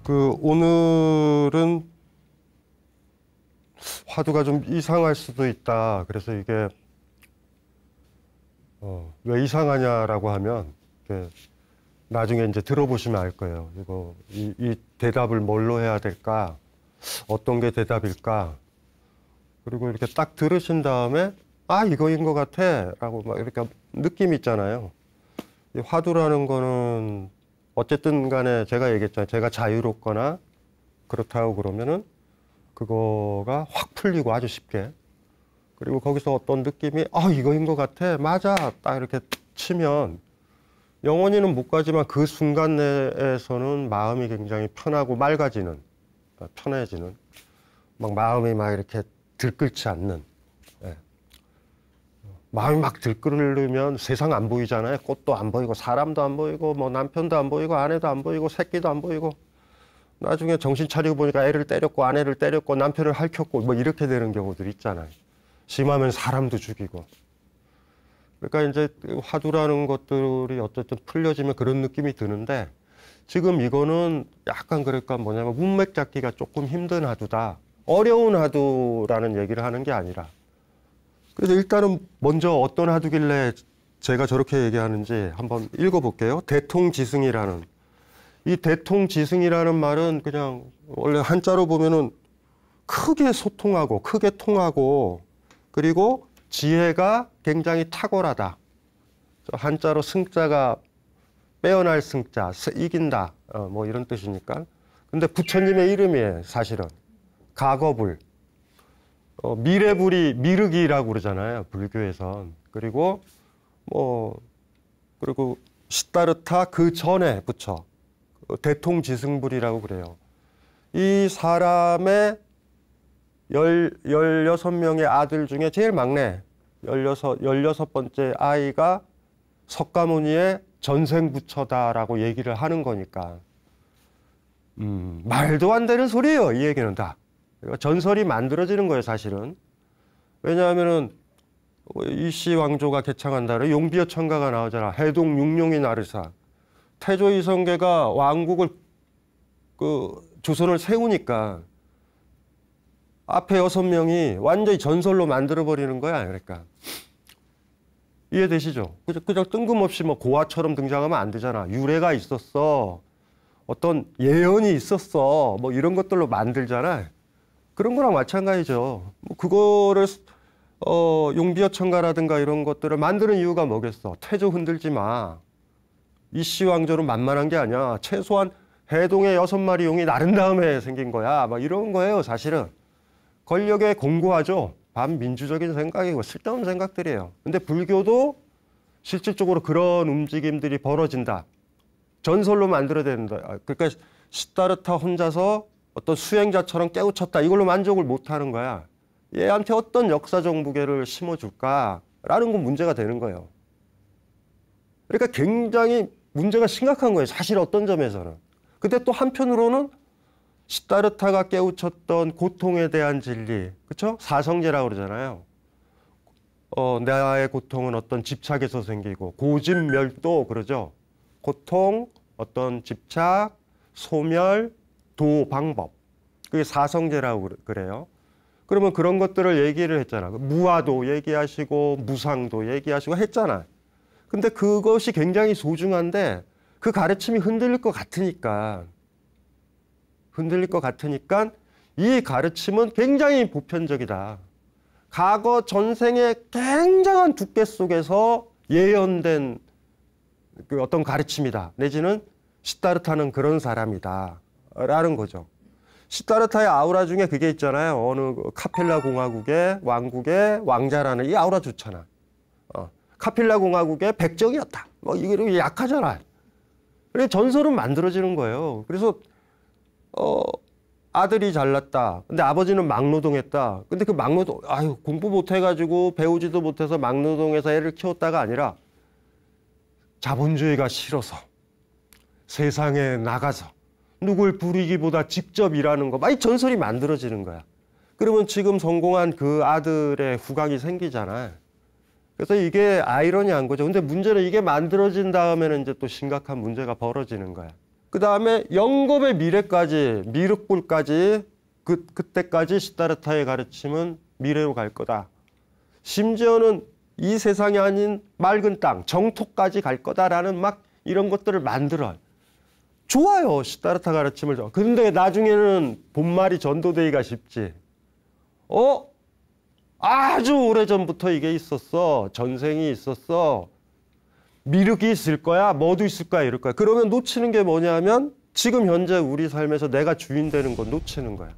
오늘은 화두가 좀 이상할 수도 있다. 그래서 이게 왜 이상하냐라고 하면 나중에 이제 들어보시면 알 거예요. 이 대답을 뭘로 해야 될까? 어떤 게 대답일까? 그리고 이렇게 딱 들으신 다음에 아, 이거인 것 같아 라고 막 이렇게 느낌이 있잖아요. 이 화두라는 거는 어쨌든 간에 제가 얘기했잖아요. 제가 자유롭거나 그렇다고 그러면은 그거가 확 풀리고 아주 쉽게. 그리고 거기서 어떤 느낌이 아, 이거인 것 같아. 맞아. 딱 이렇게 치면 영원히는 못 가지만 그 순간 내에서는 마음이 굉장히 편하고 맑아지는, 편해지는, 막 마음이 막 이렇게 들끓지 않는. 예. 마음이 막 들끓으면 세상 안 보이잖아요. 꽃도 안 보이고 사람도 안 보이고 뭐 남편도 안 보이고 아내도 안 보이고 새끼도 안 보이고 나중에 정신 차리고 보니까 애를 때렸고 아내를 때렸고 남편을 핥혔고 뭐 이렇게 되는 경우들 있잖아요. 심하면 사람도 죽이고. 그러니까 이제 화두라는 것들이 어쨌든 풀려지면 그런 느낌이 드는데 지금 이거는 약간 그러니까 뭐냐면 문맥 잡기가 조금 힘든 화두다. 어려운 화두라는 얘기를 하는 게 아니라. 그래서 일단은 먼저 어떤 화두길래 제가 저렇게 얘기하는지 한번 읽어볼게요. 대통지승이라는. 이 대통지승이라는 말은 그냥 원래 한자로 보면은 크게 소통하고 크게 통하고 그리고 지혜가 굉장히 탁월하다. 한자로 승자가 빼어날 승자, 이긴다. 뭐 이런 뜻이니까. 근데 부처님의 이름이에요, 사실은. 가거불. 미래불이 미륵이라고 그러잖아요, 불교에선. 그리고 그리고 시다르타 그 전에 부처. 대통지승불이라고 그래요. 이 사람의 16명의 아들 중에 제일 막내 16번째 아이가 석가모니의 전생부처다라고 얘기를 하는 거니까 말도 안 되는 소리예요. 이 얘기는 다. 전설이 만들어지는 거예요. 사실은. 왜냐하면은 이씨 왕조가 개창한다. 용비어 천가가 나오잖아. 해동 육룡이 나르사. 태조 이성계가 왕국을 조선을 세우니까 앞에 6명이 완전히 전설로 만들어버리는 거야. 그러니까. 이해되시죠? 그냥 뜬금없이 뭐 고아처럼 등장하면 안 되잖아. 유래가 있었어. 어떤 예언이 있었어. 뭐 이런 것들로 만들잖아. 그런 거랑 마찬가지죠. 뭐 그거를, 용비어 천가라든가 이런 것들을 만드는 이유가 뭐겠어? 태조 흔들지 마. 이씨 왕조는 만만한 게 아니야. 최소한 해동의 6마리 용이 나른 다음에 생긴 거야. 막 이런 거예요, 사실은. 권력에 공고하죠. 반민주적인 생각이고 쓸데없는 생각들이에요. 근데 불교도 실질적으로 그런 움직임들이 벌어진다. 전설로 만들어야 된다. 그러니까 시다르타 혼자서 어떤 수행자처럼 깨우쳤다. 이걸로 만족을 못하는 거야. 얘한테 어떤 역사적 무게를 심어줄까라는 건 문제가 되는 거예요. 그러니까 굉장히 문제가 심각한 거예요. 사실 어떤 점에서는. 근데 또 한편으로는 시다르타가 깨우쳤던 고통에 대한 진리, 그렇죠? 사성제라고 그러잖아요. 나의 고통은 어떤 집착에서 생기고 고집멸도 그러죠. 고통, 어떤 집착, 소멸, 도, 방법. 그게 사성제라고 그래요. 그러면 그런 것들을 얘기를 했잖아. 무아도 얘기하시고 무상도 얘기하시고 했잖아. 근데 그것이 굉장히 소중한데 그 가르침이 흔들릴 것 같으니까 이 가르침은 굉장히 보편적이다. 과거 전생의 굉장한 두께 속에서 예언된 그 어떤 가르침이다. 내지는 시다르타는 그런 사람이다. 라는 거죠. 시다르타의 아우라 중에 그게 있잖아요. 어느 카필라 공화국의 왕국의 왕자라는 이 아우라 좋잖아. 카필라 공화국의 백정이었다. 뭐 이게 약하잖아. 그래서 전설은 만들어지는 거예요. 그래서 아들이 잘났다. 근데 아버지는 막노동했다. 근데 그 막노동, 아유, 공부 못해가지고 배우지도 못해서 막노동해서 애를 키웠다가 아니라 자본주의가 싫어서 세상에 나가서 누굴 부리기보다 직접 일하는 거. 막 이 전설이 만들어지는 거야. 그러면 지금 성공한 그 아들의 후광이 생기잖아. 그래서 이게 아이러니한 거죠. 근데 문제는 이게 만들어진 다음에는 이제 또 심각한 문제가 벌어지는 거야. 그 다음에 영겁의 미래까지, 미륵불까지, 그때까지 시다르타의 가르침은 미래로 갈 거다. 심지어는 이 세상이 아닌 맑은 땅, 정토까지 갈 거다라는 막 이런 것들을 만들어요. 좋아요, 시다르타 가르침을. 근데 나중에는 본말이 전도되기가 쉽지. 아주 오래전부터 이게 있었어. 전생이 있었어. 미륵이 있을 거야, 뭐도 있을 거야, 이럴 거야. 그러면 놓치는 게 뭐냐면 지금 현재 우리 삶에서 내가 주인 되는 건 놓치는 거야.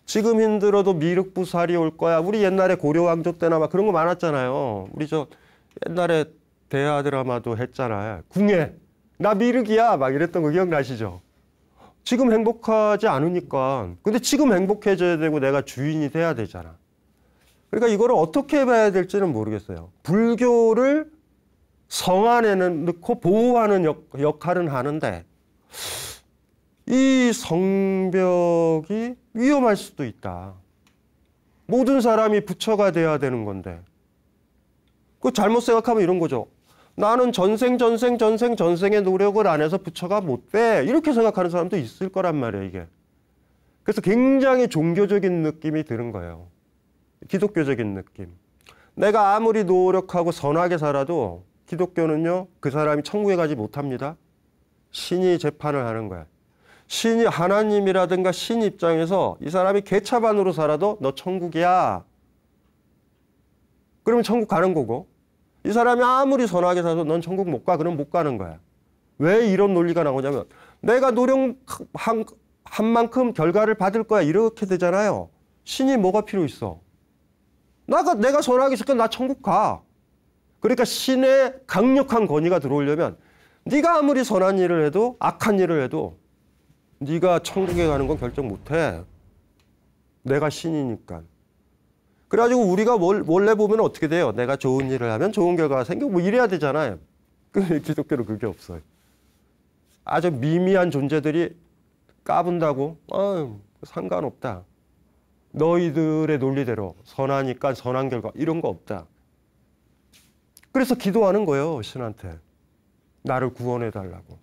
지금 힘들어도 미륵부살이 올 거야. 우리 옛날에 고려왕조 때나 막 그런 거 많았잖아요. 우리 저 옛날에 대하 드라마도 했잖아요. 궁예, 나 미륵이야, 막 이랬던 거 기억나시죠? 지금 행복하지 않으니까. 근데 지금 행복해져야 되고 내가 주인이 돼야 되잖아. 그러니까 이거를 어떻게 봐야 될지는 모르겠어요. 불교를 성 안에는 넣고 보호하는 역할은 하는데 이 성벽이 위험할 수도 있다. 모든 사람이 부처가 돼야 되는 건데 그 잘못 생각하면 이런 거죠. 나는 전생의 노력을 안 해서 부처가 못 돼. 이렇게 생각하는 사람도 있을 거란 말이에요, 이게. 그래서 굉장히 종교적인 느낌이 드는 거예요. 기독교적인 느낌. 내가 아무리 노력하고 선하게 살아도 기독교는요, 그 사람이 천국에 가지 못합니다. 신이 재판을 하는 거야. 신이 하나님이라든가 신 입장에서 이 사람이 개차반으로 살아도 너 천국이야. 그러면 천국 가는 거고, 이 사람이 아무리 선하게 살아도 넌 천국 못 가. 그러면 못 가는 거야. 왜 이런 논리가 나오냐면 내가 노력한 만큼 결과를 받을 거야. 이렇게 되잖아요. 신이 뭐가 필요 있어? 내가 선하게 있으니까 나 천국 가. 그러니까 신의 강력한 권위가 들어오려면 네가 아무리 선한 일을 해도 악한 일을 해도 네가 천국에 가는 건 결정 못해. 내가 신이니까. 그래가지고 우리가 원래 보면 어떻게 돼요? 내가 좋은 일을 하면 좋은 결과가 생기고 뭐 이래야 되잖아요. 근데 기독교는 그게 없어요. 아주 미미한 존재들이 까분다고? 상관없다. 너희들의 논리대로 선하니까 선한 결과 이런 거 없다. 그래서 기도하는 거예요, 신한테. 나를 구원해달라고.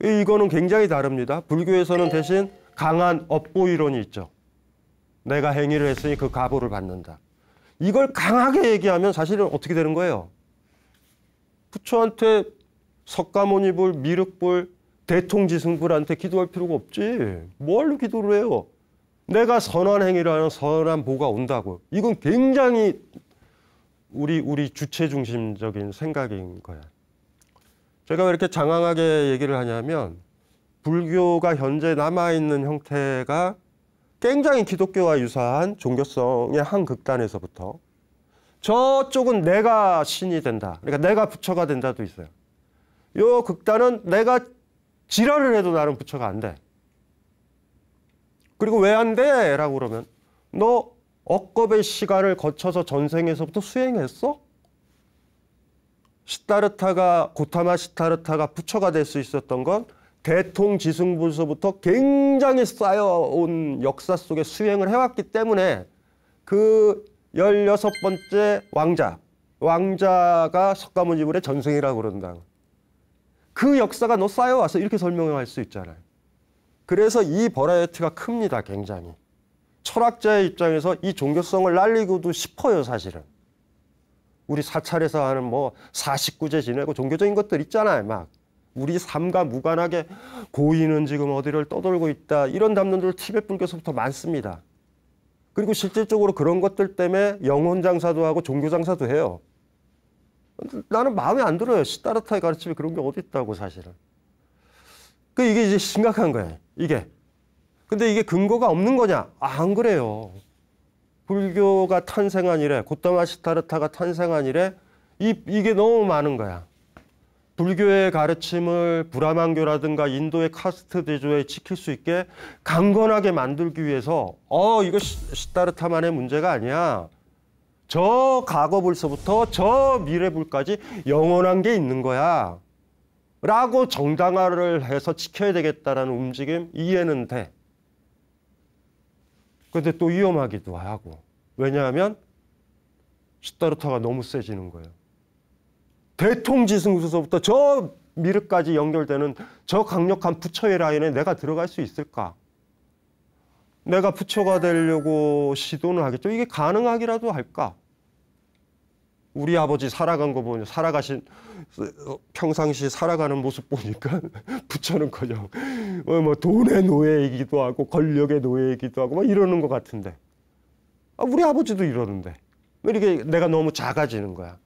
이거는 굉장히 다릅니다. 불교에서는 대신 강한 업보이론이 있죠. 내가 행위를 했으니 그 가보를 받는다. 이걸 강하게 얘기하면 사실은 어떻게 되는 거예요? 부처한테 석가모니불, 미륵불, 대통지승불한테 기도할 필요가 없지. 뭐하러 기도를 해요? 내가 선한 행위를 하는 선한 보가 온다고. 이건 굉장히 우리 주체중심적인 생각인 거야. 제가 왜 이렇게 장황하게 얘기를 하냐면 불교가 현재 남아있는 형태가 굉장히 기독교와 유사한 종교성의 한 극단에서부터 저쪽은 내가 신이 된다. 그러니까 내가 부처가 된다도 있어요. 요 극단은 내가 지랄을 해도 나는 부처가 안 돼. 그리고 왜 안 돼? 라고 그러면 너 억겁의 시간을 거쳐서 전생에서부터 수행했어? 고타마 시타르타가 부처가 될 수 있었던 건 대통지승불서부터 굉장히 쌓여온 역사 속에 수행을 해왔기 때문에 그 16번째 왕자가 석가모니불의 전생이라고 그런다. 그 역사가 너 쌓여와서 이렇게 설명할 수 있잖아요. 그래서 이 버라이어티가 큽니다, 굉장히. 철학자의 입장에서 이 종교성을 날리고도 싶어요, 사실은. 우리 사찰에서 하는 뭐 49제 지내고 종교적인 것들 있잖아요, 막. 우리 삶과 무관하게 고인은 지금 어디를 떠돌고 있다. 이런 담론들 티베트 불교에서부터 많습니다. 그리고 실질적으로 그런 것들 때문에 영혼 장사도 하고 종교 장사도 해요. 나는 마음에 안 들어요. 시다르타의 가르침에 그런 게 어디 있다고, 사실은. 이게 이제 심각한 거예요, 이게. 근데 이게 근거가 없는 거냐? 안 그래요. 불교가 탄생한 이래, 고타마 시타르타가 탄생한 이래 이게 너무 많은 거야. 불교의 가르침을 브라만교라든가 인도의 카스트 대조에 지킬 수 있게 강건하게 만들기 위해서 이거 시타르타만의 문제가 아니야. 저 과거불서부터 저 미래불까지 영원한 게 있는 거야. 라고 정당화를 해서 지켜야 되겠다라는 움직임 이해는 돼. 근데 또 위험하기도 하고. 왜냐하면 시다르타가 너무 세지는 거예요. 대통지승부서부터 저 미륵까지 연결되는 저 강력한 부처의 라인에 내가 들어갈 수 있을까? 내가 부처가 되려고 시도는 하겠죠. 이게 가능하기라도 할까? 우리 아버지 살아간 거 보니 평상시 살아가는 모습 보니까 부처는커녕 뭐 돈의 노예이기도 하고 권력의 노예이기도 하고 뭐 이러는 것 같은데, 우리 아버지도 이러는데 왜 이렇게 내가 너무 작아지는 거야?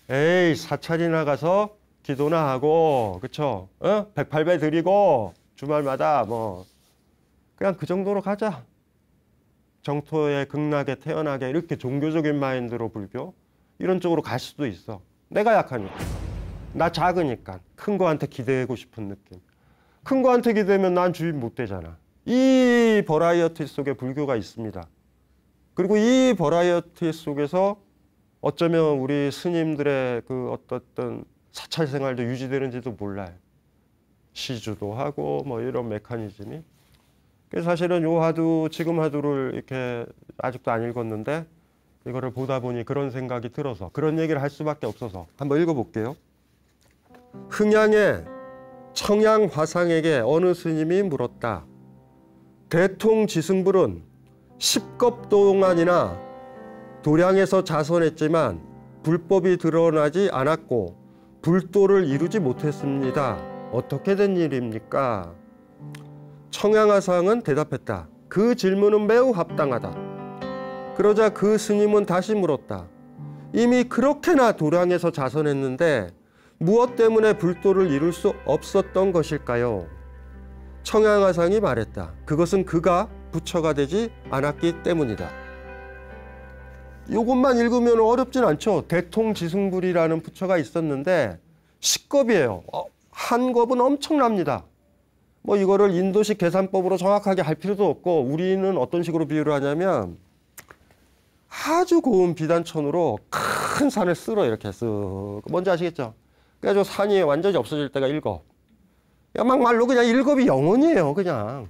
에이, 사찰이나 가서 기도나 하고, 그쵸? 108배 드리고 주말마다 뭐 그냥 그 정도로 가자. 정토에 극락에 태어나게, 이렇게 종교적인 마인드로 불교 이런 쪽으로 갈 수도 있어. 내가 약하니까, 나 작으니까 큰 거한테 기대고 싶은 느낌. 큰 거한테 기대면 난 주인 못 되잖아. 이 버라이어티 속에 불교가 있습니다. 그리고 이 버라이어티 속에서 어쩌면 우리 스님들의 그 어떤 사찰 생활도 유지되는지도 몰라요. 시주도 하고 뭐 이런 메커니즘이. 그래서 사실은 요 화두, 지금 화두를 이렇게 아직도 안 읽었는데 이거를 보다 보니 그런 생각이 들어서 그런 얘기를 할 수밖에 없어서 한번 읽어볼게요. 흥양의 청양 화상에게 어느 스님이 물었다. 대통지승불은 10겁 동안이나 도량에서 자선했지만 불법이 드러나지 않았고 불도를 이루지 못했습니다. 어떻게 된 일입니까? 청양화상은 대답했다. 그 질문은 매우 합당하다. 그러자 그 스님은 다시 물었다. 이미 그렇게나 도량에서 자선했는데 무엇 때문에 불도를 이룰 수 없었던 것일까요? 청양화상이 말했다. 그것은 그가 부처가 되지 않았기 때문이다. 이것만 읽으면 어렵진 않죠. 대통지승불이라는 부처가 있었는데 10겁이에요. 한 겁은 엄청납니다. 뭐 이거를 인도식 계산법으로 정확하게 할 필요도 없고, 우리는 어떤 식으로 비유를 하냐면 아주 고운 비단천으로 큰 산을 쓸어 이렇게 쓱. 뭔지 아시겠죠? 그래가지고 산이 완전히 없어질 때가 7. 야, 막말로 그냥 7이 영원이에요. 그냥.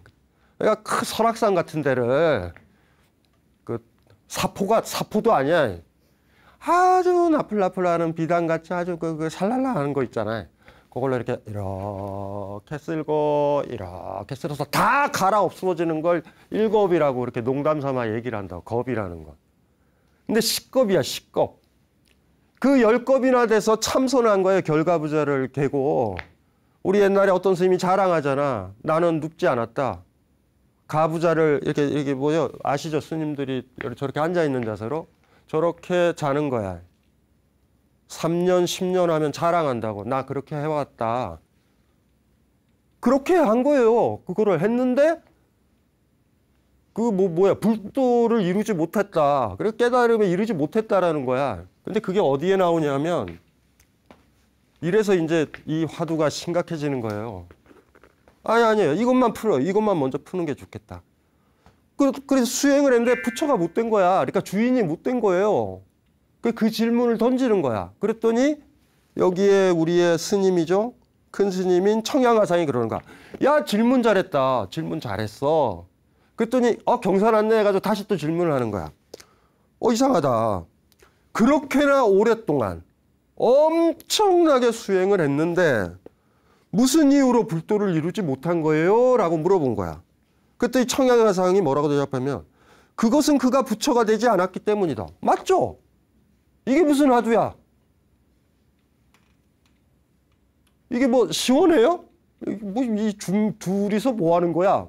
그러니까 큰 설악산 같은 데를 그 사포도 아니야. 아주 나풀나풀하는 비단같이 아주 그 살랄라 하는 거 있잖아요. 그걸로 이렇게 쓸고 이렇게 쓸어서 다 갈아 없어지는 걸 7이라고 이렇게 농담 삼아 얘기를 한다고. 겁이라는 건. 근데 10겁이야, 10겁. 그 10겁이나 돼서 참선한 거예요. 결과부자를 개고. 우리 옛날에 어떤 스님이 자랑하잖아. 나는 눕지 않았다. 가부자를 이렇게 뭐요? 아시죠? 스님들이 저렇게 앉아있는 자세로 저렇게 자는 거야. 3년, 10년 하면 자랑한다고. 나 그렇게 해왔다. 그렇게 한 거예요. 그거를 했는데 불도를 이루지 못했다. 그래서 깨달음에 이르지 못했다라는 거야. 근데 그게 어디에 나오냐면, 이래서 이제 이 화두가 심각해지는 거예요. 아니에요. 이것만 풀어. 이것만 먼저 푸는 게 좋겠다. 그래서 수행을 했는데 부처가 못 된 거야. 그러니까 주인이 못 된 거예요. 그 질문을 던지는 거야. 그랬더니 여기에 우리의 스님이죠. 큰 스님인 청양화상이 그러는 거야. 야, 질문 잘했다. 질문 잘했어. 그랬더니 경산 안내해가지고 다시 또 질문을 하는 거야. 이상하다. 그렇게나 오랫동안 엄청나게 수행을 했는데 무슨 이유로 불도를 이루지 못한 거예요? 라고 물어본 거야. 그때 청양화상이 뭐라고 대답하면, 그것은 그가 부처가 되지 않았기 때문이다. 맞죠? 이게 무슨 화두야? 이게 뭐 시원해요? 둘이서 뭐 하는 거야?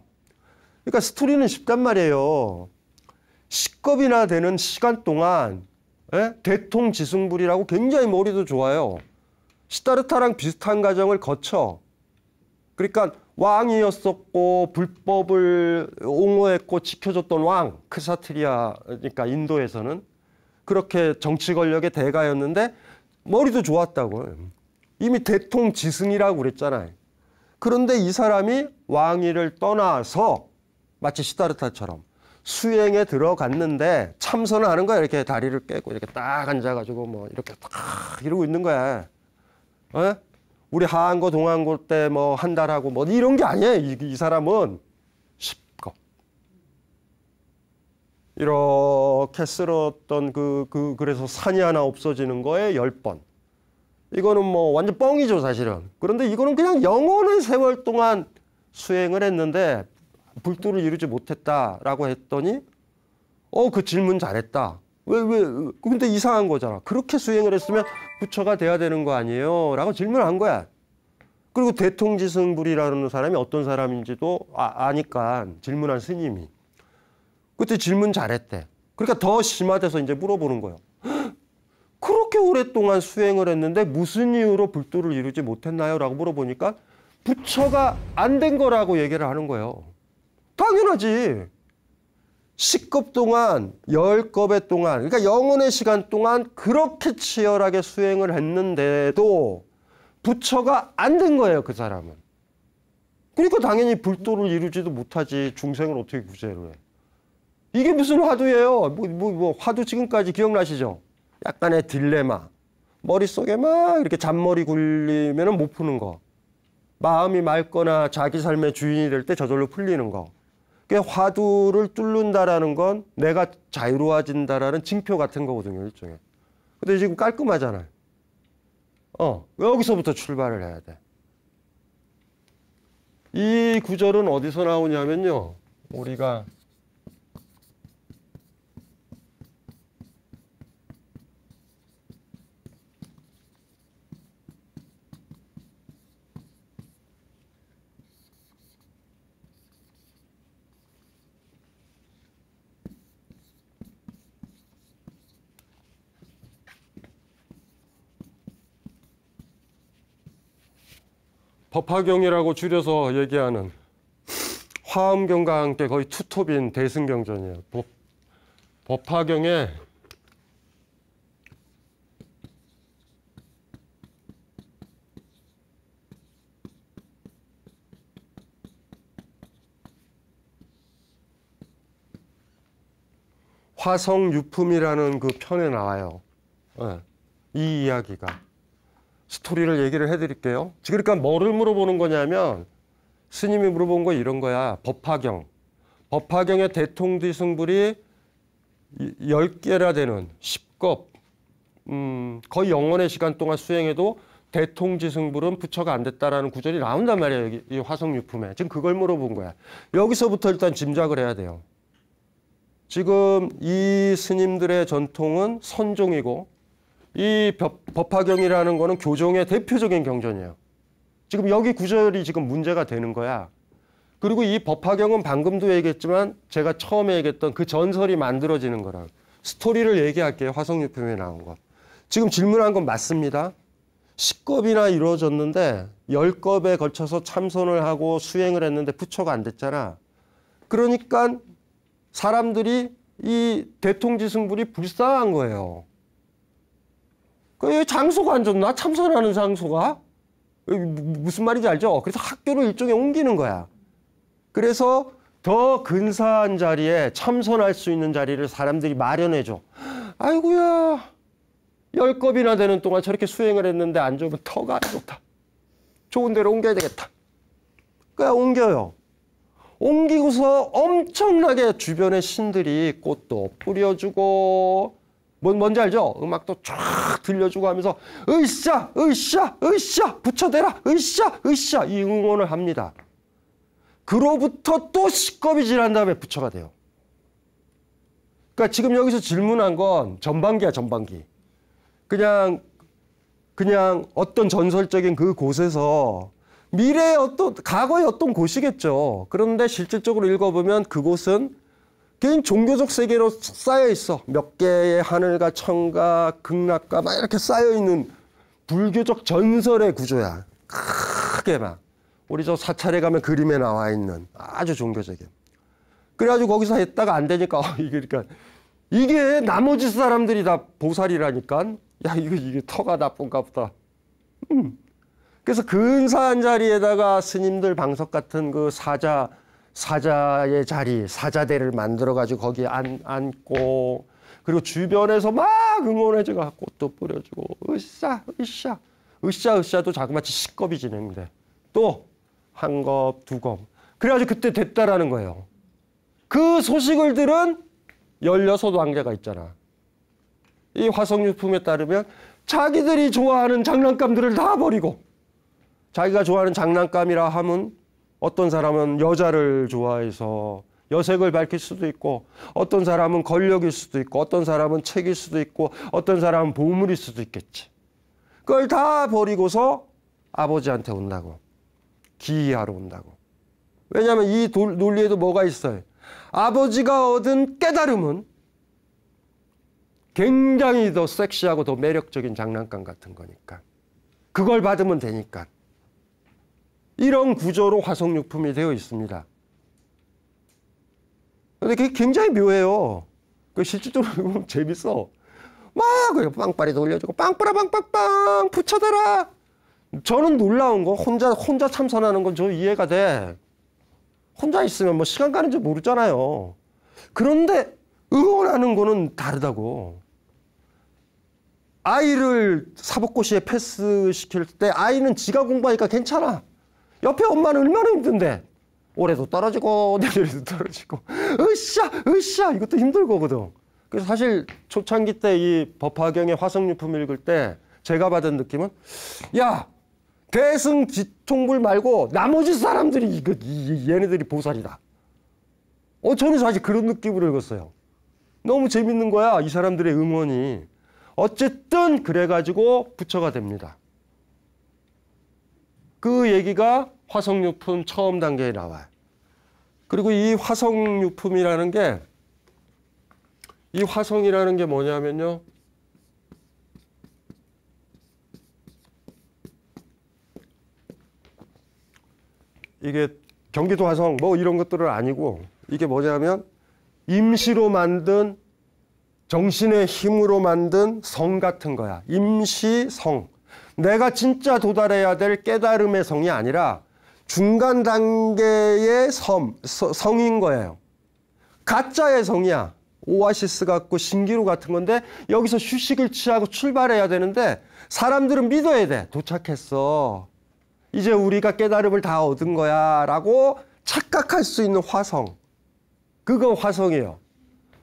그러니까 스토리는 쉽단 말이에요. 10겁이나 되는 시간 동안 대통지승불이라고 굉장히 머리도 좋아요. 시다르타랑 비슷한 과정을 거쳐. 그러니까 왕이었었고 불법을 옹호했고 지켜줬던 왕, 크사트리아, 그러니까 인도에서는 그렇게 정치 권력의 대가였는데 머리도 좋았다고. 이미 대통지승이라고 그랬잖아요. 그런데 이 사람이 왕위를 떠나서 마치 시다르타처럼 수행에 들어갔는데 참선을 하는 거야. 이렇게 다리를 깨고 이렇게 딱 앉아가지고 뭐 이렇게 딱 이러고 있는 거야. 우리 하한고 동한고 때 뭐 한 달 하고 뭐 이런 게 아니에요. 이 사람은 10겁. 이렇게 쓸었던 그래서 산이 하나 없어지는 거에 10번. 이거는 뭐 완전 뻥이죠, 사실은. 그런데 이거는 그냥 영원의 세월 동안 수행을 했는데 불도를 이루지 못했다라고 했더니 그 질문 잘했다. 근데 이상한 거잖아. 그렇게 수행을 했으면 부처가 돼야 되는 거 아니에요? 라고 질문한 거야. 그리고 대통지승불이라는 사람이 어떤 사람인지도 아니까 질문한 스님이. 그때 질문 잘했대. 그러니까 더 심화돼서 이제 물어보는 거예요. 그렇게 오랫동안 수행을 했는데 무슨 이유로 불도를 이루지 못했나요? 라고 물어보니까 부처가 안 된 거라고 얘기를 하는 거예요. 당연하지. 10급 동안, 10겁의 동안, 그러니까 영혼의 시간 동안 그렇게 치열하게 수행을 했는데도 부처가 안 된 거예요, 그 사람은. 그러니까 당연히 불도를 이루지도 못하지. 중생을 어떻게 구제를 해. 이게 무슨 화두예요? 화두 지금까지 기억나시죠? 약간의 딜레마. 머릿속에 막 이렇게 잔머리 굴리면 못 푸는 거. 마음이 맑거나 자기 삶의 주인이 될 때 저절로 풀리는 거. 화두를 뚫는다라는 건 내가 자유로워진다라는 징표 같은 거거든요, 일종의. 근데 지금 깔끔하잖아요. 여기서부터 출발을 해야 돼. 이 구절은 어디서 나오냐면요. 우리가 법화경이라고 줄여서 얘기하는 화엄경과 함께 거의 투톱인 대승경전이에요. 법화경에 화성유품이라는 그 편에 나와요. 이 이야기가. 스토리를 얘기를 해드릴게요. 그러니까 뭐를 물어보는 거냐면 스님이 물어본 거 이런 거야. 법화경. 법화경의 대통지승불이 10개나 되는 10겁. 거의 영원의 시간 동안 수행해도 대통지승불은 부처가 안 됐다라는 구절이 나온단 말이에요. 여기 이 화성유품에. 지금 그걸 물어본 거야. 여기서부터 일단 짐작을 해야 돼요. 지금 이 스님들의 전통은 선종이고 이 법화경이라는 거는 교종의 대표적인 경전이에요. 지금 여기 구절이 지금 문제가 되는 거야. 그리고 이 법화경은 방금도 얘기했지만 제가 처음에 얘기했던 그 전설이 만들어지는 거라. 스토리를 얘기할게요. 화성유품에 나온 거. 지금 질문한 건 맞습니다. 10겁이나 이루어졌는데 10겁에 걸쳐서 참선을 하고 수행을 했는데 부처가 안 됐잖아. 그러니까 사람들이 이 대통지승불이 불쌍한 거예요. 그 장소가 안 좋나? 참선하는 장소가? 무슨 말인지 알죠? 그래서 학교를 일종의 옮기는 거야. 그래서 더 근사한 자리에 참선할 수 있는 자리를 사람들이 마련해줘. 아이고야, 10겁이나 되는 동안 저렇게 수행을 했는데 안 좋으면 터가 안 좋다. 좋은 데로 옮겨야 되겠다. 그냥 옮겨요. 옮기고서 엄청나게 주변에 신들이 꽃도 뿌려주고 뭔지 알죠? 음악도 쫙 들려주고 하면서 으쌰 으쌰 으쌰 부처되라 으쌰 으쌰 이 응원을 합니다. 그로부터 또 10겁이 지난 다음에 부처가 돼요. 그러니까 지금 여기서 질문한 건 전반기야, 전반기. 그냥 어떤 전설적인 그 곳에서 미래의 과거의 어떤 곳이겠죠. 그런데 실질적으로 읽어보면 그곳은 개인 종교적 세계로 쌓여 있어. 몇 개의 하늘과 천과 극락과 막 이렇게 쌓여 있는 불교적 전설의 구조야. 크게 막. 우리 저 사찰에 가면 그림에 나와 있는 아주 종교적인. 그래가지고 거기서 했다가 안 되니까 이게 나머지 사람들이 다 보살이라니까. 야 이게 터가 나쁜가 보다. 그래서 근사한 자리에다가 스님들 방석 같은 그 사자의 자리, 사자대를 만들어가지고 거기에 앉고, 그리고 주변에서 막 응원해줘가 꽃도 뿌려주고, 으쌰도 자그마치 10겁이 진행돼. 또, 1겁, 2겁. 그래가지고 그때 됐다라는 거예요. 그 소식을 들은 16 왕자가 있잖아. 이 화성유품에 따르면 자기들이 좋아하는 장난감들을 다 버리고, 자기가 좋아하는 장난감이라 하면 어떤 사람은 여자를 좋아해서 여색을 밝힐 수도 있고, 어떤 사람은 권력일 수도 있고, 어떤 사람은 책일 수도 있고, 어떤 사람은 보물일 수도 있겠지. 그걸 다 버리고서 아버지한테 온다고. 기이하러 온다고. 왜냐하면 이 논리에도 뭐가 있어요? 아버지가 얻은 깨달음은 굉장히 더 섹시하고 더 매력적인 장난감 같은 거니까. 그걸 받으면 되니까. 이런 구조로 화석유품이 되어 있습니다. 근데 그게 굉장히 묘해요. 실질적으로 보면 재밌어. 막 빵빠리 돌려주고 빵빠라 빵빵빵 붙여대라. 저는 놀라운 거 혼자 참선하는 건 저 이해가 돼. 혼자 있으면 뭐 시간 가는 줄 모르잖아요. 그런데 응원하는 거는 다르다고. 아이를 사법고시에 패스시킬 때 아이는 지가 공부하니까 괜찮아. 옆에 엄마는 얼마나 힘든데. 올해도 떨어지고 내년에도 떨어지고 으쌰 이것도 힘들거든. 그래서 사실 초창기 때 이 법화경의 화석유품 읽을 때 제가 받은 느낌은, 야, 대승 지총불 말고 나머지 사람들이 얘네들이 보살이다. 저는 사실 그런 느낌으로 읽었어요. 너무 재밌는 거야, 이 사람들의 응원이. 어쨌든 그래가지고 부처가 됩니다. 그 얘기가 화석유품 처음 단계에 나와요. 그리고 이 화석유품이라는 게, 이 화성이라는 게 뭐냐면요. 이게 경기도 화성 뭐 이런 것들은 아니고, 이게 뭐냐면 임시로 만든, 정신의 힘으로 만든 성 같은 거야. 임시성. 내가 진짜 도달해야 될 깨달음의 성이 아니라 중간 단계의 성인 거예요. 가짜의 성이야. 오아시스 같고 신기루 같은 건데, 여기서 휴식을 취하고 출발해야 되는데 사람들은 믿어야 돼. 도착했어. 이제 우리가 깨달음을 다 얻은 거야 라고 착각할 수 있는 화성. 그거 화성이에요.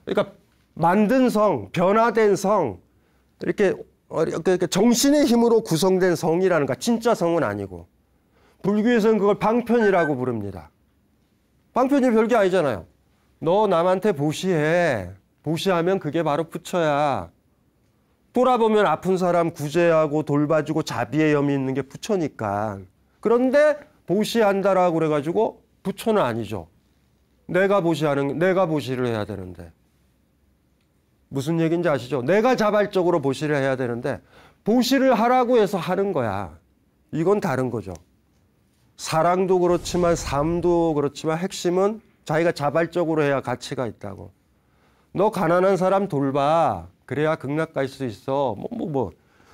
그러니까 만든 성, 변화된 성, 이렇게 정신의 힘으로 구성된 성이라는 거야. 진짜 성은 아니고. 불교에서는 그걸 방편이라고 부릅니다. 방편이 별게 아니잖아요. 너 남한테 보시해. 보시하면 그게 바로 부처야. 돌아보면 아픈 사람 구제하고 돌봐주고 자비의 염이 있는 게 부처니까. 그런데 보시한다라고 그래가지고 부처는 아니죠. 내가 보시를 해야 되는데. 무슨 얘기인지 아시죠? 내가 자발적으로 보시를 해야 되는데 보시를 하라고 해서 하는 거야. 이건 다른 거죠. 사랑도 그렇지만 삶도 그렇지만 핵심은 자기가 자발적으로 해야 가치가 있다고. 너 가난한 사람 돌봐. 그래야 극락 갈 수 있어.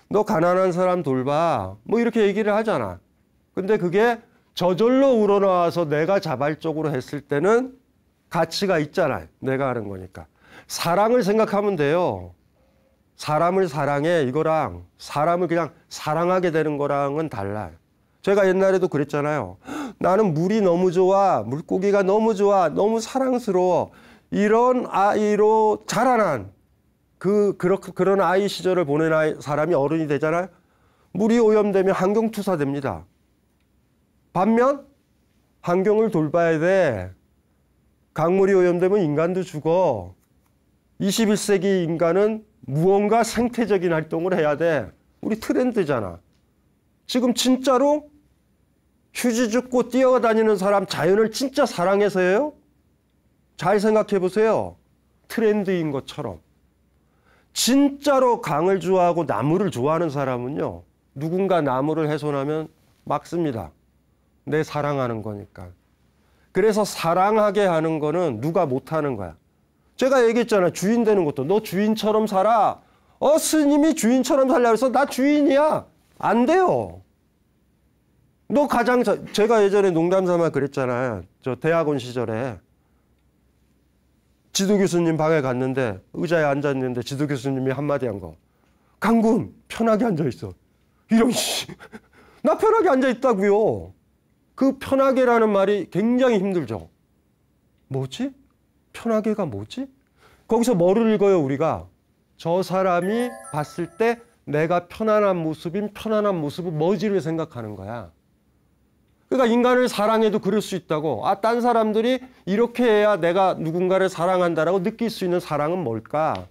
너 가난한 사람 돌봐. 뭐 이렇게 얘기를 하잖아. 근데 그게 저절로 우러나와서 내가 자발적으로 했을 때는 가치가 있잖아요. 내가 하는 거니까. 사랑을 생각하면 돼요. 사람을 사랑해 이거랑 사람을 그냥 사랑하게 되는 거랑은 달라요. 제가 옛날에도 그랬잖아요. 나는 물이 너무 좋아. 물고기가 너무 좋아. 너무 사랑스러워. 이런 아이로 자라난 그런 아이 시절을 보낸 사람이 어른이 되잖아요. 물이 오염되면 환경투사 됩니다. 반면 환경을 돌봐야 돼. 강물이 오염되면 인간도 죽어. 21세기 인간은 무언가 생태적인 활동을 해야 돼. 우리 트렌드잖아. 지금 진짜로 휴지 줍고 뛰어다니는 사람 자연을 진짜 사랑해서 해요? 잘 생각해 보세요. 트렌드인 것처럼. 진짜로 강을 좋아하고 나무를 좋아하는 사람은요. 누군가 나무를 훼손하면 막습니다. 내 사랑하는 거니까. 그래서 사랑하게 하는 거는 누가 못하는 거야. 제가 얘기했잖아요. 주인 되는 것도. 너 주인처럼 살아. 스님이 주인처럼 살려고 해서 나 주인이야. 안 돼요. 너 제가 예전에 농담삼아 그랬잖아요. 저 대학원 시절에. 지도 교수님 방에 갔는데 의자에 앉았는데 지도 교수님이 한마디 한 거. 강군 편하게 앉아있어. 이런 씨. 나 편하게 앉아있다고요. 그 편하게라는 말이 굉장히 힘들죠. 뭐지? 편하게가 뭐지? 거기서 뭐를 읽어요 우리가? 저 사람이 봤을 때 내가 편안한 모습인 편안한 모습은 뭐지를 생각하는 거야. 그러니까 인간을 사랑해도 그럴 수 있다고. 딴 사람들이 이렇게 해야 내가 누군가를 사랑한다라고 느낄 수 있는 사랑은 뭘까?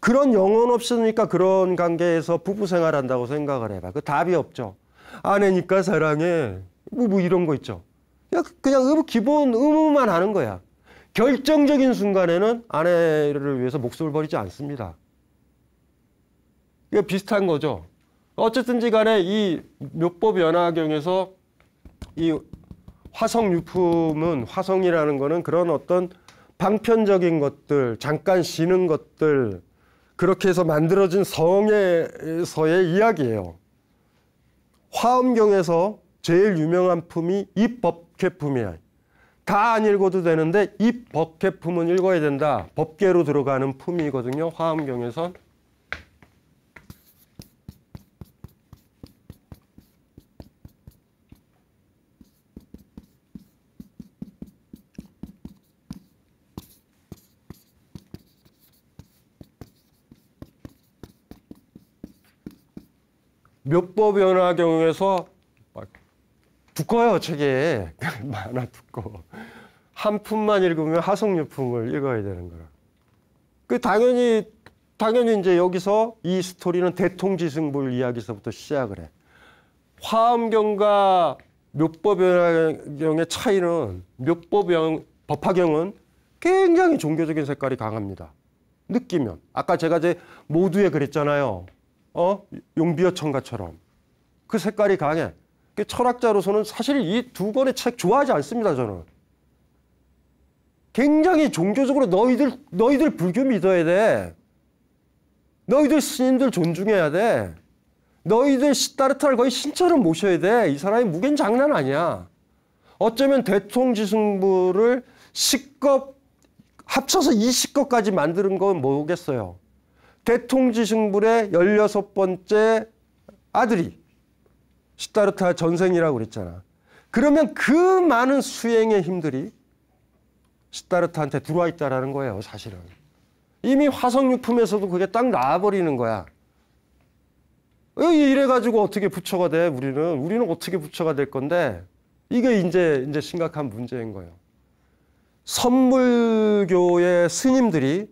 그런 영혼 없으니까 그런 관계에서 부부 생활한다고 생각을 해봐. 그 답이 없죠. 아내니까 사랑해. 뭐 이런 거 있죠. 그냥 기본 의무만 하는 거야. 결정적인 순간에는 아내를 위해서 목숨을 버리지 않습니다. 이거 비슷한 거죠. 어쨌든지 간에 이 묘법연화경에서 이 화성유품은, 화성이라는 거는 그런 어떤 방편적인 것들, 잠깐 쉬는 것들, 그렇게 해서 만들어진 성에서의 이야기예요. 화엄경에서 제일 유명한 품이 입법계품이야. 다 안 읽어도 되는데 입법계품은 읽어야 된다. 법계로 들어가는 품이거든요. 화엄경에선. 묘법연화경에서 두꺼워요, 책이. 많아, 두꺼워. 한 품만 읽으면 화성유품을 읽어야 되는 거라. 당연히 이제 여기서 이 스토리는 대통지승불 이야기서부터 시작을 해. 화엄경과 묘법연화경의 차이는 법화경은 굉장히 종교적인 색깔이 강합니다. 느끼면. 아까 제가 모두에 그랬잖아요. 용비어 청가처럼. 그 색깔이 강해. 철학자로서는 사실 이 두 권의 책 좋아하지 않습니다, 저는. 굉장히 종교적으로 너희들 불교 믿어야 돼. 너희들 스님들 존중해야 돼. 너희들 시다르타를 거의 신처럼 모셔야 돼. 이 사람이 무게는 장난 아니야. 어쩌면 대통지승불을 10급, 합쳐서 20급까지 만드는 건 뭐겠어요. 대통지승불의 16번째 아들이 시다르타 전생이라고 그랬잖아. 그러면 그 많은 수행의 힘들이 시다르타한테 들어와 있다라는 거예요, 사실은. 이미 화성유품에서도 그게 딱 나와버리는 거야. 이래가지고 어떻게 부처가 돼, 우리는 어떻게 부처가 될 건데, 이게 이제 심각한 문제인 거예요. 선물교의 스님들이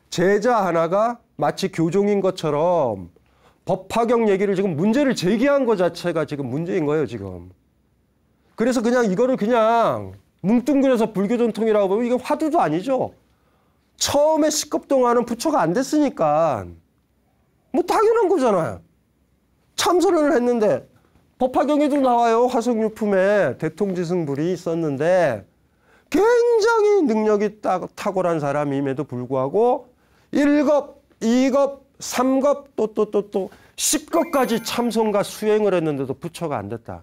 제자 하나가 마치 교종인 것처럼 법화경 얘기를 지금 문제를 제기한 것 자체가 지금 문제인 거예요, 지금. 그래서 이거를 뭉뚱그려서 불교 전통이라고 보면 이게 화두도 아니죠. 처음에 10급 동안은 부처가 안 됐으니까 뭐 당연한 거잖아요. 참선을 했는데 법화경에도 나와요. 화성유품에 대통지승불이 있었는데 굉장히 능력이 탁월한 사람임에도 불구하고 1급, 2급, 3급 또 10급까지 참선과 수행을 했는데도 부처가 안 됐다.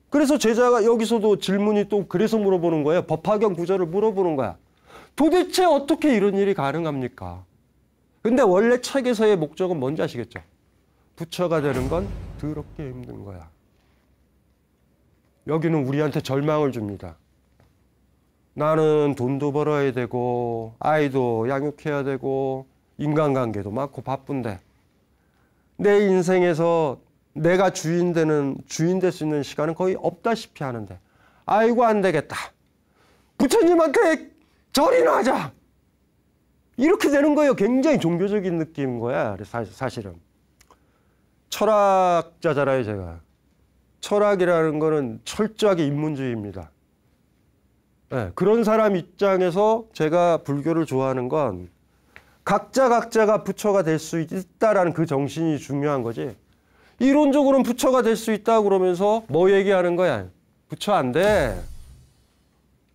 그래서 제자가 여기서도 질문이 또 그래서 물어보는 거예요. 법화경 구절을 물어보는 거야. 도대체 어떻게 이런 일이 가능합니까? 근데 원래 책에서의 목적은 뭔지 아시겠죠? 부처가 되는 건 더럽게 힘든 거야. 여기는 우리한테 절망을 줍니다. 나는 돈도 벌어야 되고 아이도 양육해야 되고 인간관계도 많고 바쁜데 내 인생에서 내가 주인 될 수 있는 시간은 거의 없다시피 하는데 아이고 안 되겠다. 부처님한테 절이나 하자. 이렇게 되는 거예요. 굉장히 종교적인 느낌인 거야. 사실은. 철학자잖아요, 제가. 철학이라는 거는 철저하게 인문주의입니다. 네, 그런 사람 입장에서 제가 불교를 좋아하는 건 각자가 부처가 될 수 있다라는 그 정신이 중요한 거지. 이론적으로는 부처가 될 수 있다 그러면서 뭐 얘기하는 거야? 부처 안 돼.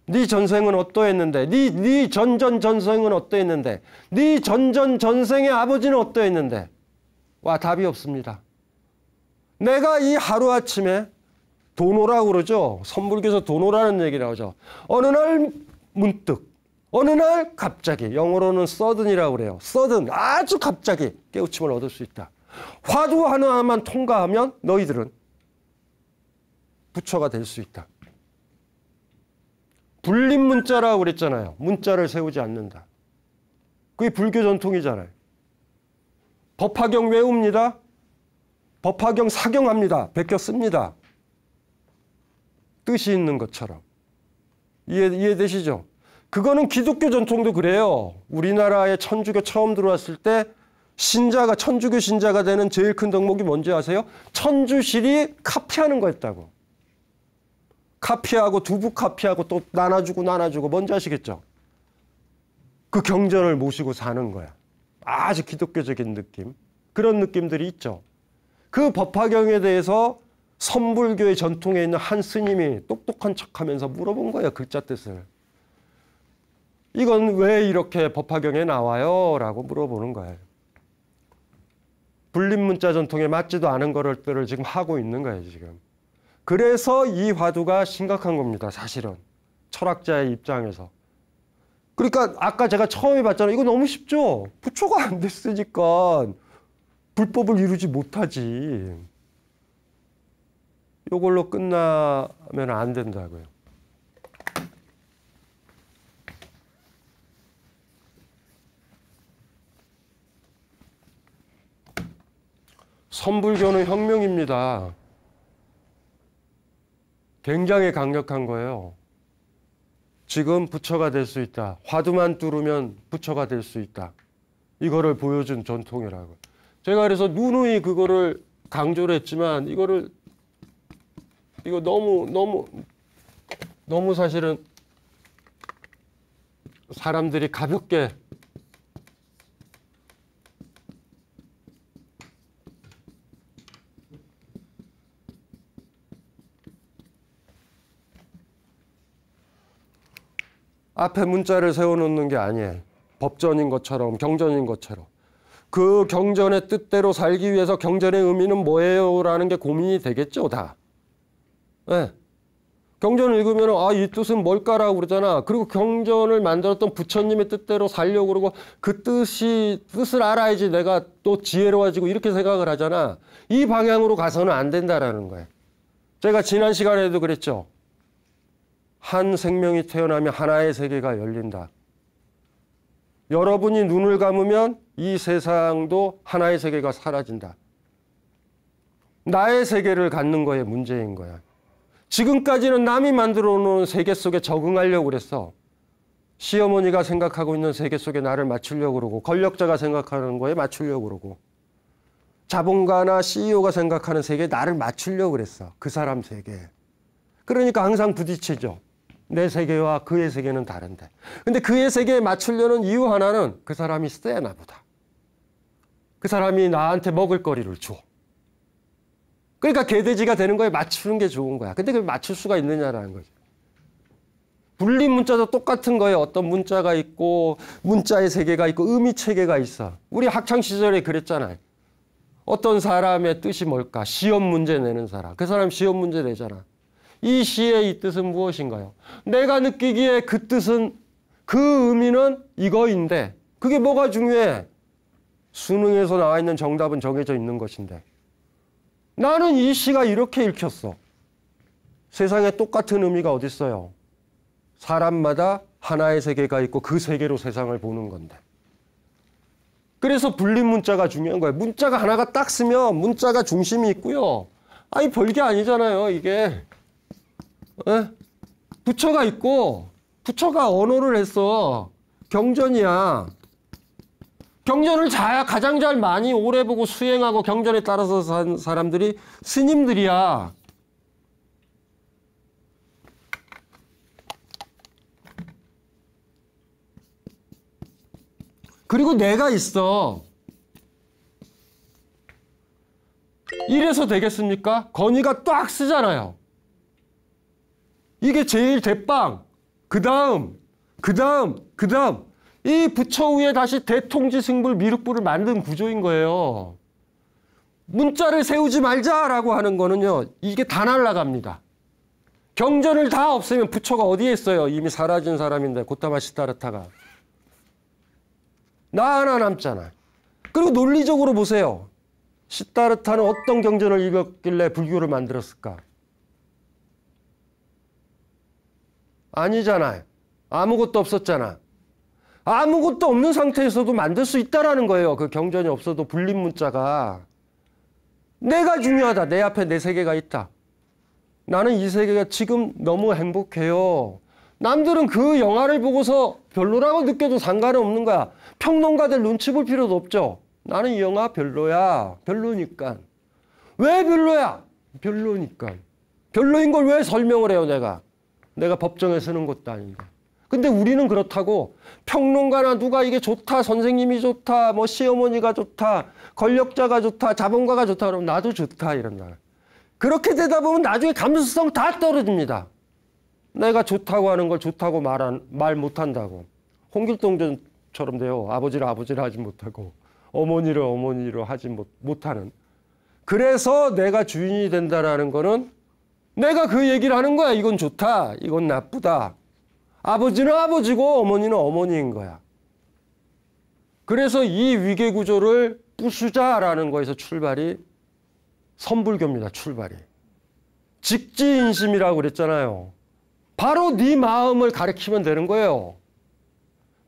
네 전생은 어떠했는데? 네 전전전생은 어떠했는데? 네 전전전생의 아버지는 어떠했는데? 와, 답이 없습니다. 내가 이 하루아침에 도노라고 그러죠. 선불교에서 도노라는 얘기를 하죠. 어느 날 문득, 어느 날 갑자기, 영어로는 sudden이라고 그래요. sudden, 아주 갑자기 깨우침을 얻을 수 있다. 화두 하나만 통과하면 너희들은 부처가 될 수 있다. 불립문자라고 그랬잖아요. 문자를 세우지 않는다. 그게 불교 전통이잖아요. 법화경 외웁니다. 법화경 사경합니다. 베껴 씁니다. 뜻이 있는 것처럼. 이해되시죠? 그거는 기독교 전통도 그래요. 우리나라에 천주교 처음 들어왔을 때 천주교 신자가 되는 제일 큰 덕목이 뭔지 아세요? 천주실이 카피하는 거였다고. 카피하고 두부 카피하고 또 나눠주고 뭔지 아시겠죠? 그 경전을 모시고 사는 거야. 아주 기독교적인 느낌. 그런 느낌들이 있죠. 그 법화경에 대해서 선불교의 전통에 있는 한 스님이 똑똑한 척하면서 물어본 거예요. 글자 뜻을. 이건 왜 이렇게 법화경에 나와요? 라고 물어보는 거예요. 불림문자 전통에 맞지도 않은 것들을 지금 하고 있는 거예요. 지금. 그래서 이 화두가 심각한 겁니다. 사실은. 철학자의 입장에서. 그러니까 아까 제가 처음에 봤잖아요. 이거 너무 쉽죠? 부처가 안 됐으니까 불법을 이루지 못하지. 이걸로 끝나면 안 된다고요. 선불교는 혁명입니다. 굉장히 강력한 거예요. 지금 부처가 될 수 있다. 화두만 뚫으면 부처가 될 수 있다. 이거를 보여준 전통이라고. 제가 그래서 누누이 그거를 강조를 했지만 이거 너무 사실은 사람들이 가볍게 앞에 문자를 세워놓는 게 아니에요. 법전인 것처럼 경전인 것처럼. 그 경전의 뜻대로 살기 위해서 경전의 의미는 뭐예요? 라는 게 고민이 되겠죠, 다. 네. 경전을 읽으면 이 뜻은 뭘까라고 그러잖아. 그리고 경전을 만들었던 부처님의 뜻대로 살려고 그러고 그 뜻을 알아야지 내가 또 지혜로워지고 이렇게 생각을 하잖아. 이 방향으로 가서는 안 된다라는 거예요. 제가 지난 시간에도 그랬죠. 한 생명이 태어나면 하나의 세계가 열린다. 여러분이 눈을 감으면 이 세상도 하나의 세계가 사라진다. 나의 세계를 갖는 거에 문제인 거야. 지금까지는 남이 만들어 놓은 세계 속에 적응하려고 그랬어. 시어머니가 생각하고 있는 세계 속에 나를 맞추려고 그러고 권력자가 생각하는 거에 맞추려고 그러고 자본가나 CEO가 생각하는 세계에 나를 맞추려고 그랬어. 그 사람 세계에. 그러니까 항상 부딪히죠. 내 세계와 그의 세계는 다른데. 근데 그의 세계에 맞추려는 이유 하나는 그 사람이 세나 보다. 그 사람이 나한테 먹을거리를 줘. 그러니까 개돼지가 되는 거에 맞추는 게 좋은 거야. 근데 그걸 맞출 수가 있느냐라는 거죠. 불림 문자도 똑같은 거예요. 어떤 문자가 있고 문자의 세계가 있고 의미 체계가 있어. 우리 학창시절에 그랬잖아요. 어떤 사람의 뜻이 뭘까? 시험 문제 내는 사람. 그 사람 시험 문제 내잖아. 이 시의 이 뜻은 무엇인가요? 내가 느끼기에 그 뜻은 그 의미는 이거인데 그게 뭐가 중요해? 수능에서 나와 있는 정답은 정해져 있는 것인데 나는 이 시가 이렇게 읽혔어. 세상에 똑같은 의미가 어디 있어요? 사람마다 하나의 세계가 있고 그 세계로 세상을 보는 건데. 그래서 불림 문자가 중요한 거예요. 문자가 하나가 딱 쓰면 문자가 중심이 있고요. 아니 별게 아니잖아요, 이게. 에? 부처가 있고 부처가 언어를 했어. 경전이야. 경전을 가장 잘 많이 오래 보고 수행하고 경전에 따라서 산 사람들이 스님들이야. 그리고 내가 있어. 이래서 되겠습니까? 건의가 딱 쓰잖아요. 이게 제일 대빵. 그 다음. 이 부처 위에 다시 대통지승불 미륵불을 만든 구조인 거예요. 문자를 세우지 말자라고 하는 거는요. 이게 다 날아갑니다. 경전을 다 없애면 부처가 어디에 있어요? 이미 사라진 사람인데 고타마 시타르타가. 나 하나 남잖아. 그리고 논리적으로 보세요. 시타르타는 어떤 경전을 읽었길래 불교를 만들었을까? 아니잖아요. 아무것도 없었잖아. 아무것도 없는 상태에서도 만들 수 있다라는 거예요. 그 경전이 없어도 불림 문자가. 내가 중요하다. 내 앞에 내 세계가 있다. 나는 이 세계가 지금 너무 행복해요. 남들은 그 영화를 보고서 별로라고 느껴도 상관은 없는 거야. 평론가들 눈치 볼 필요도 없죠. 나는 이 영화 별로야. 별로니까. 왜 별로야? 별로니까. 별로인 걸 왜 설명을 해요, 내가? 내가 법정에 서는 것도 아닌데. 근데 우리는 그렇다고 평론가나 누가 이게 좋다, 선생님이 좋다, 뭐 시어머니가 좋다, 권력자가 좋다, 자본가가 좋다 그러면 나도 좋다 이런다. 그렇게 되다 보면 나중에 감수성 다 떨어집니다. 내가 좋다고 하는 걸 좋다고 말 못한다고. 홍길동전처럼 돼요. 아버지를 아버지를 하지 못하고 어머니를 어머니로 하지 못하는. 그래서 내가 주인이 된다라는 거는 내가 그 얘기를 하는 거야. 이건 좋다, 이건 나쁘다. 아버지는 아버지고 어머니는 어머니인 거야. 그래서 이 위계구조를 부수자라는 거에서 출발이 선불교입니다. 출발이. 직지인심이라고 그랬잖아요. 바로 네 마음을 가리키면 되는 거예요.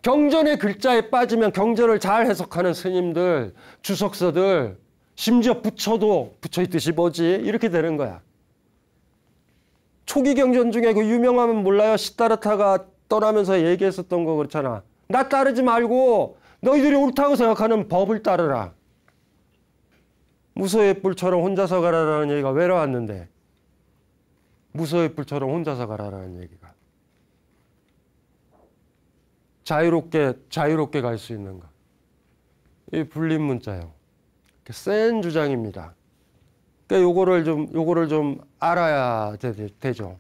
경전의 글자에 빠지면 경전을 잘 해석하는 스님들, 주석서들, 심지어 부처도 부처의 뜻이 뭐지? 이렇게 되는 거야. 초기 경전 중에 그 유명하면 몰라요. 시다르타가 떠나면서 얘기했었던 거 그렇잖아. 나 따르지 말고 너희들이 옳다고 생각하는 법을 따르라. 무소의 뿔처럼 혼자서 가라라는 얘기가 왜 나왔는데? 무소의 뿔처럼 혼자서 가라라는 얘기가. 자유롭게 갈 수 있는가. 이 불림 문자예요. 센 주장입니다. 그러니까 요거를 좀 알아야 되죠.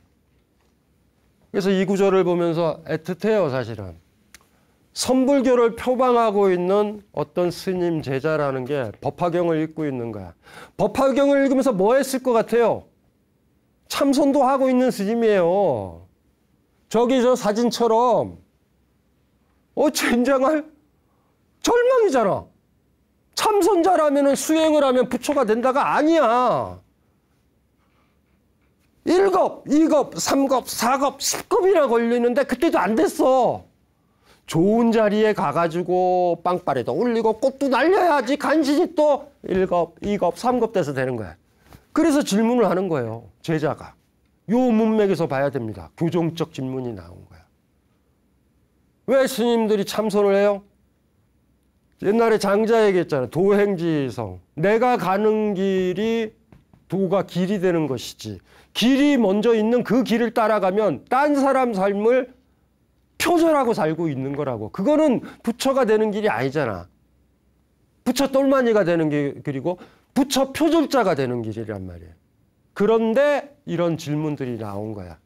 그래서 이 구절을 보면서 애틋해요, 사실은. 선불교를 표방하고 있는 어떤 스님 제자라는 게 법화경을 읽고 있는 거야. 법화경을 읽으면서 뭐 했을 것 같아요? 참선도 하고 있는 스님이에요. 저기 저 사진처럼 젠장할 절망이잖아. 참선자라면 수행을 하면 부처가 된다가 아니야. 1겁, 2겁, 3겁, 4겁, 10겁이나 걸리는데 그때도 안 됐어. 좋은 자리에 가가지고 빵빠레도 올리고 꽃도 날려야지 간신히 또 1겁, 2겁, 3겁 돼서 되는 거야. 그래서 질문을 하는 거예요. 제자가. 요 문맥에서 봐야 됩니다. 교종적 질문이 나온 거야. 왜 스님들이 참선을 해요? 옛날에 장자 얘기했잖아요. 도행지성. 내가 가는 길이 도가 길이 되는 것이지. 길이 먼저 있는 그 길을 따라가면 딴 사람 삶을 표절하고 살고 있는 거라고. 그거는 부처가 되는 길이 아니잖아. 부처 똘마니가 되는 길이고 부처 표절자가 되는 길이란 말이에요. 그런데 이런 질문들이 나온 거야.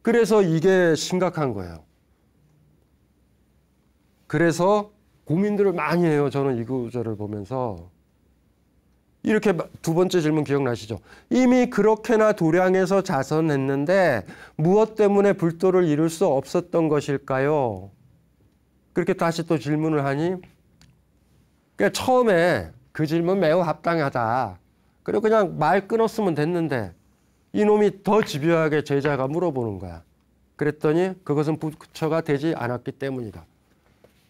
그래서 이게 심각한 거예요. 그래서 고민들을 많이 해요. 저는 이 구절을 보면서. 이렇게 두 번째 질문 기억나시죠? 이미 그렇게나 도량에서 자선했는데 무엇 때문에 불도를 이룰 수 없었던 것일까요? 그렇게 다시 또 질문을 하니 그러니까 처음에 그 질문 매우 합당하다. 그리고 그냥 말 끊었으면 됐는데 이놈이 더 집요하게 제자가 물어보는 거야. 그랬더니 그것은 부처가 되지 않았기 때문이다.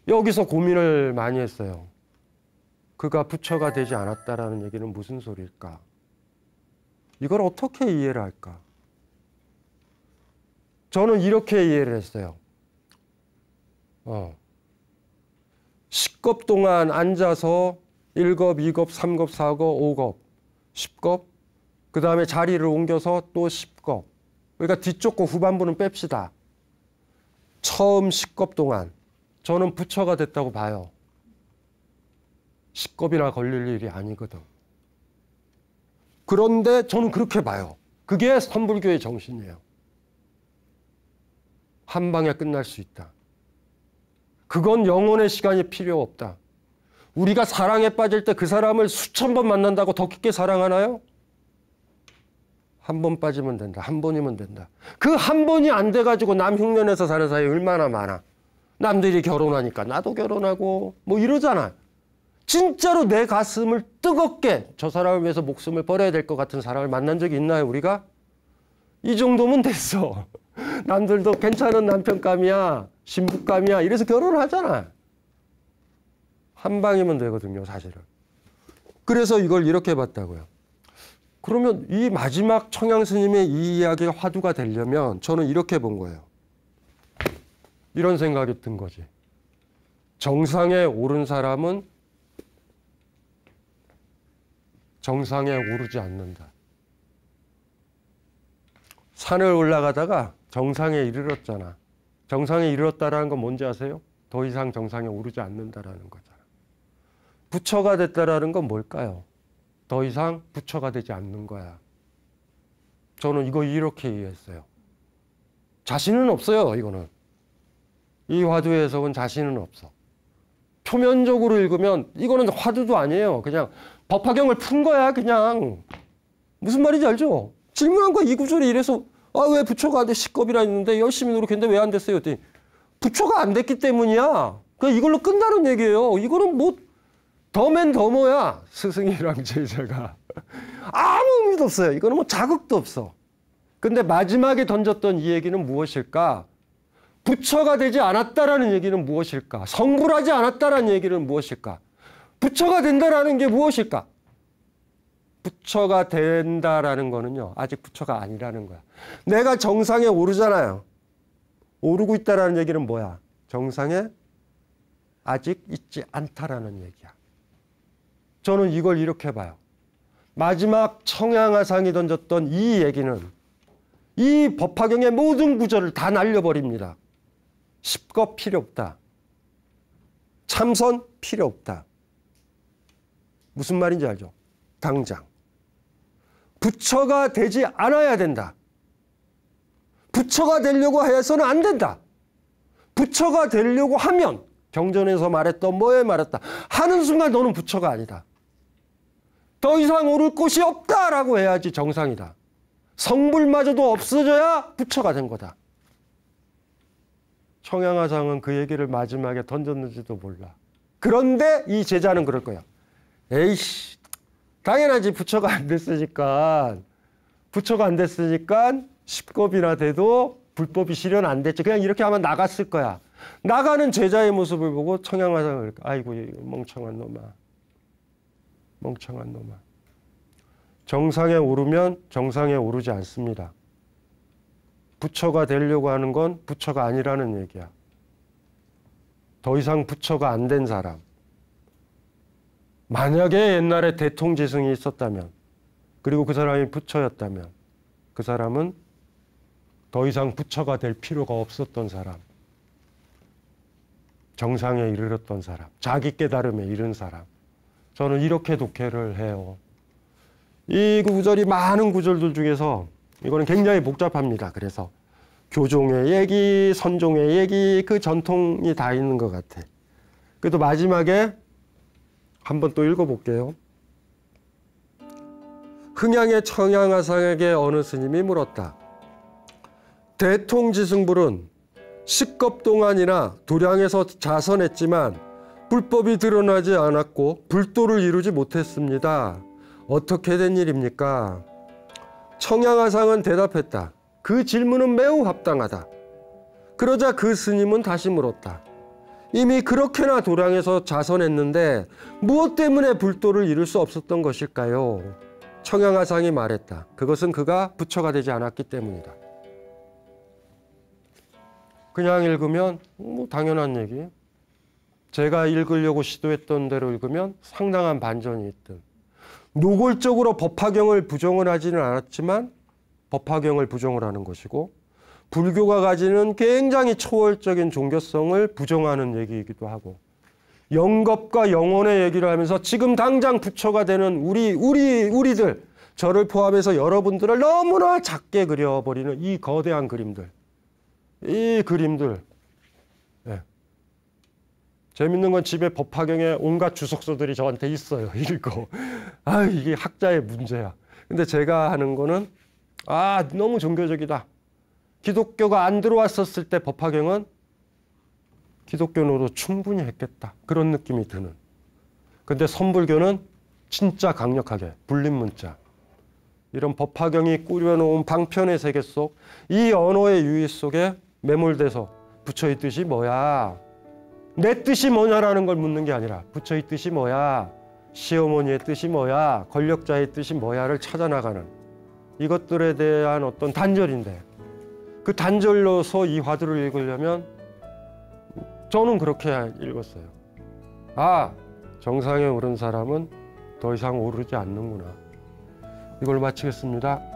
여기서 고민을 많이 했어요. 그가 부처가 되지 않았다라는 얘기는 무슨 소리일까? 이걸 어떻게 이해를 할까? 저는 이렇게 이해를 했어요. 10겁 동안 앉아서 1겁, 2겁, 3겁, 4겁, 5겁, 10겁, 그 다음에 자리를 옮겨서 또 10겁. 그러니까 뒤쪽 거 후반부는 뺍시다. 처음 10겁 동안 저는 부처가 됐다고 봐요. 10겁이나 걸릴 일이 아니거든. 그런데 저는 그렇게 봐요. 그게 선불교의 정신이에요. 한 방에 끝날 수 있다. 그건 영혼의 시간이 필요 없다. 우리가 사랑에 빠질 때 그 사람을 수천 번 만난다고 더 깊게 사랑하나요? 한 번 빠지면 된다. 한 번이면 된다. 그 한 번이 안 돼가지고 남 흉내내서 사는 사람이 얼마나 많아. 남들이 결혼하니까 나도 결혼하고 뭐 이러잖아. 진짜로 내 가슴을 뜨겁게 저 사람을 위해서 목숨을 버려야 될 것 같은 사람을 만난 적이 있나요, 우리가? 이 정도면 됐어. 남들도 괜찮은 남편감이야. 신부감이야. 이래서 결혼을 하잖아. 한 방이면 되거든요, 사실은. 그래서 이걸 이렇게 봤다고요. 그러면 이 마지막 청양 스님의 이 이야기가 화두가 되려면 저는 이렇게 본 거예요. 이런 생각이 든 거지. 정상에 오른 사람은 정상에 오르지 않는다. 산을 올라가다가 정상에 이르렀잖아. 정상에 이르렀다라는 건 뭔지 아세요? 더 이상 정상에 오르지 않는다라는 거잖아. 부처가 됐다라는 건 뭘까요? 더 이상 부처가 되지 않는 거야. 저는 이거 이렇게 이해했어요. 자신은 없어요, 이거는. 이 화두의 해석은 자신은 없어. 표면적으로 읽으면 이거는 화두도 아니에요. 그냥 법화경을 푼 거야, 그냥. 무슨 말인지 알죠? 질문한 거야. 이 구절이 이래서 왜 부처가 안 돼? 식겁이라 했는데 열심히 노력했는데 왜 안 됐어요? 그랬더니 부처가 안 됐기 때문이야. 그냥 이걸로 끝나는 얘기예요. 이거는 뭐 더맨 더머야. 스승이랑 제자가. 아무 의미도 없어요. 이거는 뭐 자극도 없어. 근데 마지막에 던졌던 이 얘기는 무엇일까? 부처가 되지 않았다라는 얘기는 무엇일까? 성불하지 않았다라는 얘기는 무엇일까? 부처가 된다라는 게 무엇일까? 부처가 된다라는 거는요, 아직 부처가 아니라는 거야. 내가 정상에 오르잖아요. 오르고 있다라는 얘기는 뭐야? 정상에 아직 있지 않다라는 얘기야. 저는 이걸 이렇게 봐요. 마지막 청양하상이 던졌던 이 얘기는 이 법화경의 모든 구절을 다 날려버립니다. 십겁 필요 없다. 참선 필요 없다. 무슨 말인지 알죠? 당장. 부처가 되지 않아야 된다. 부처가 되려고 해서는 안 된다. 부처가 되려고 하면 경전에서 말했던 뭐에 말했다. 하는 순간 너는 부처가 아니다. 더 이상 오를 곳이 없다라고 해야지 정상이다. 성불마저도 없어져야 부처가 된 거다. 청양하상은 그 얘기를 마지막에 던졌는지도 몰라. 그런데 이 제자는 그럴 거야. 에이씨, 당연하지. 부처가 안 됐으니까. 부처가 안 됐으니까 십겁이나 돼도 불법이 실현 안 됐지. 그냥 이렇게 하면 나갔을 거야. 나가는 제자의 모습을 보고 청양하상을 아이고 멍청한 놈아. 멍청한 놈아. 정상에 오르면 정상에 오르지 않습니다. 부처가 되려고 하는 건 부처가 아니라는 얘기야. 더 이상 부처가 안 된 사람. 만약에 옛날에 대통지승이 있었다면, 그리고 그 사람이 부처였다면, 그 사람은 더 이상 부처가 될 필요가 없었던 사람. 정상에 이르렀던 사람. 자기 깨달음에 이른 사람. 저는 이렇게 독해를 해요. 이 구절이 많은 구절들 중에서 이거는 굉장히 복잡합니다. 그래서 교종의 얘기, 선종의 얘기, 그 전통이 다 있는 것 같아. 그래도 마지막에 한번 또 읽어볼게요. 흥양의 청양하상에게 어느 스님이 물었다. 대통지승불은 식겁 동안이나 도량에서 자선했지만 불법이 드러나지 않았고 불도를 이루지 못했습니다. 어떻게 된 일입니까? 청양하상은 대답했다. 그 질문은 매우 합당하다. 그러자 그 스님은 다시 물었다. 이미 그렇게나 도량에서 자선했는데 무엇 때문에 불도를 이룰 수 없었던 것일까요? 청양하상이 말했다. 그것은 그가 부처가 되지 않았기 때문이다. 그냥 읽으면 뭐 당연한 얘기. 제가 읽으려고 시도했던 대로 읽으면 상당한 반전이 있든, 노골적으로 법화경을 부정을 하지는 않았지만 법화경을 부정을 하는 것이고, 불교가 가지는 굉장히 초월적인 종교성을 부정하는 얘기이기도 하고, 영겁과 영혼의 얘기를 하면서 지금 당장 부처가 되는 우리들, 저를 포함해서 여러분들을 너무나 작게 그려버리는 이 거대한 그림들, 이 그림들. 네. 재밌는 건 집에 법화경에 온갖 주석서들이 저한테 있어요. 읽고. 이게 학자의 문제야. 근데 제가 하는 거는 너무 종교적이다. 기독교가 안 들어왔었을 때 법화경은 기독교노도 충분히 했겠다. 그런 느낌이 드는. 근데 선불교는 진짜 강력하게 불린문자. 이런 법화경이 꾸려놓은 방편의 세계 속, 이 언어의 유의 속에 매몰돼서 부처의 뜻이 뭐야? 내 뜻이 뭐냐라는 걸 묻는 게 아니라 부처의 뜻이 뭐야? 시어머니의 뜻이 뭐야? 권력자의 뜻이 뭐야를 찾아나가는 이것들에 대한 어떤 단절인데 그 단절로서 이 화두를 읽으려면 저는 그렇게 읽었어요. 아, 정상에 오른 사람은 더 이상 오르지 않는구나. 이걸 마치겠습니다.